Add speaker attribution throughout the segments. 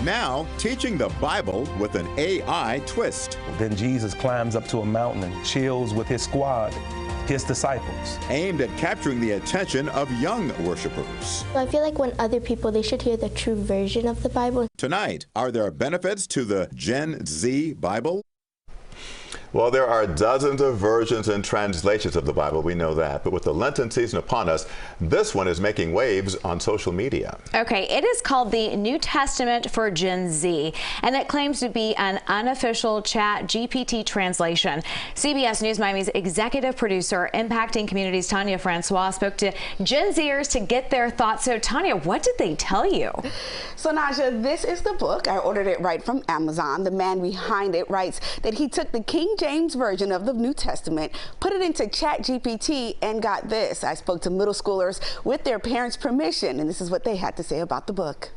Speaker 1: Now, teaching the Bible with an AI twist.
Speaker 2: Then Jesus climbs up to a mountain and chills with his squad, his disciples.
Speaker 1: Aimed at capturing the attention of young worshipers.
Speaker 3: I feel like when other people, they should hear the true version of the Bible.
Speaker 1: Tonight, are there benefits to the Gen Z Bible?
Speaker 4: Well, there are dozens of versions and translations of the Bible, we know that. But with the Lenten season upon us, this one is making waves on social media.
Speaker 5: Okay, it is called the New Testament for Gen Z, and it claims to be an unofficial Chat GPT translation. CBS News Miami's executive producer, Impacting Communities, Tanya Francois, spoke to Gen Zers to get their thoughts. So, Tanya, what did they tell you?
Speaker 6: So, Naja, this is the book. I ordered it right from Amazon. The man behind it writes that he took the King James version of the New Testament, put it into Chat GPT, and got this. I spoke to middle schoolers with their parents' permission, and this is what they had to say about the book.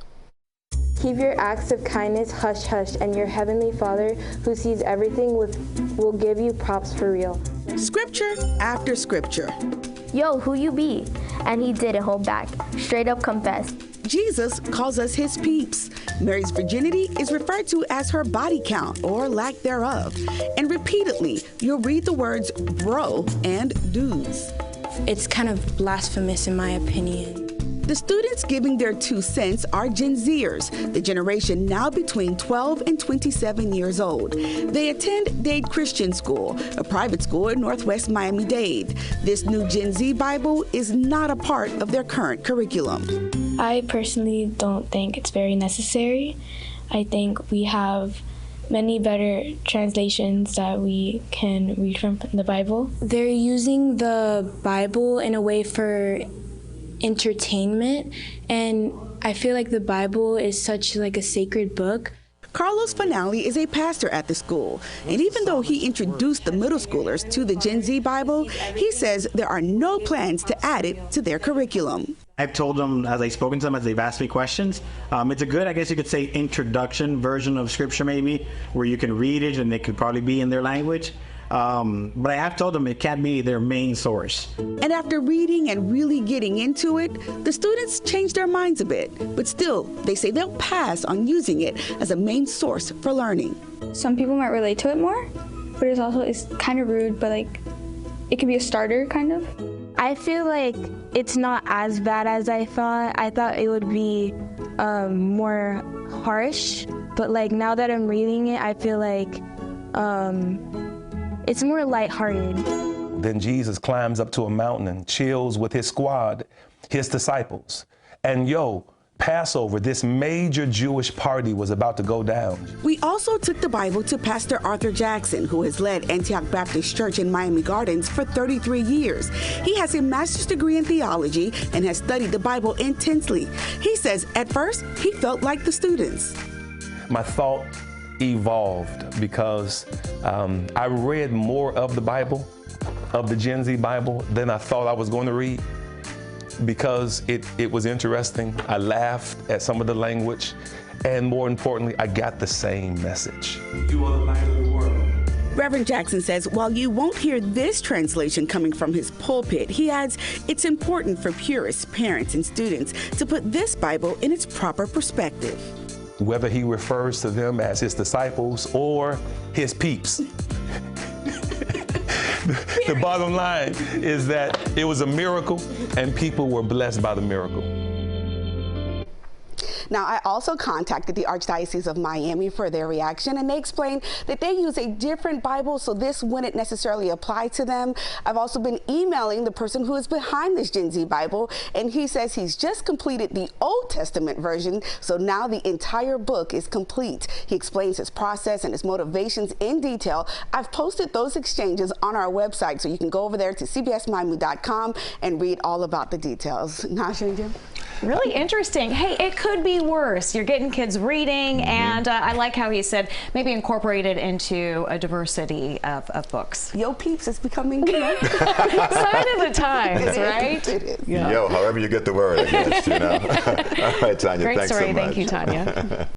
Speaker 7: Keep your acts of kindness hush hush, and your heavenly Father who sees everything will give you props for real.
Speaker 8: Scripture after scripture.
Speaker 3: Yo, who you be? And he didn't hold back. Straight up confessed.
Speaker 8: Jesus calls us his peeps. Mary's virginity is referred to as her body count or lack thereof. And repeatedly, you'll read the words bro and dudes.
Speaker 7: It's kind of blasphemous in my opinion.
Speaker 8: The students giving their 2 cents are Gen Zers, the generation now between 12 and 27 years old. They attend Dade Christian School, a private school in Northwest Miami-Dade. This new Gen Z Bible is not a part of their current curriculum.
Speaker 7: I personally don't think it's very necessary. I think we have many better translations that we can read from the Bible. They're using the Bible in a way for entertainment, and I feel like the Bible is such like a sacred book.
Speaker 8: Carlos Finale is a pastor at the school, and even though he introduced the middle schoolers to the Gen Z Bible, he says there are no plans to add it to their curriculum.
Speaker 9: I've told them, as I've spoken to them, as they've asked me questions, it's a good, I guess you could say, introduction version of Scripture maybe, where you can read it and it could probably be in their language. But I have told them it can't be their main source.
Speaker 8: And after reading and really getting into it, the students changed their minds a bit. But still, they say they'll pass on using it as a main source for learning.
Speaker 7: Some people might relate to it more, but it's kind of rude, but like it can be a starter kind of. I feel like it's not as bad as I thought. I thought it would be more harsh, but like now that I'm reading it, I feel like it's more lighthearted.
Speaker 2: Then Jesus climbs up to a mountain and chills with his squad, his disciples. And Passover, this major Jewish party was about to go down.
Speaker 8: We also took the Bible to Pastor Arthur Jackson, who has led Antioch Baptist Church in Miami Gardens for 33 years. He has a master's degree in theology and has studied the Bible intensely. He says at first he felt like the students.
Speaker 2: My thought evolved because I read more of the Bible, of the Gen Z Bible, than I thought I was going to read, because it was interesting. I laughed at some of the language, and more importantly, I got the same message. You are the light of the world.
Speaker 8: Reverend Jackson says while you won't hear this translation coming from his pulpit, he adds it's important for purists, parents, and students to put this Bible in its proper perspective.
Speaker 2: Whether he refers to them as his disciples or his peeps. The bottom line is that it was a miracle and people were blessed by the miracle.
Speaker 6: Now, I also contacted the Archdiocese of Miami for their reaction, and they explained that they use a different Bible, so this wouldn't necessarily apply to them. I've also been emailing the person who is behind this Gen Z Bible, and he says he's just completed the Old Testament version, so now the entire book is complete. He explains his process and his motivations in detail. I've posted those exchanges on our website, so you can go over there to cbsmiami.com and read all about the details. Nasha and Jim?
Speaker 5: Really interesting. Hey, it could be worse. You're getting kids reading, and I like how he said maybe incorporate it into a diversity of books.
Speaker 6: Yo, peeps, it's becoming
Speaker 5: sign of the times, right?
Speaker 6: It is.
Speaker 4: Yeah. Yo, however you get the word, I guess, All right, Tanya,
Speaker 5: Great
Speaker 4: thanks
Speaker 5: story.
Speaker 4: so much.
Speaker 5: Thank you, Tanya.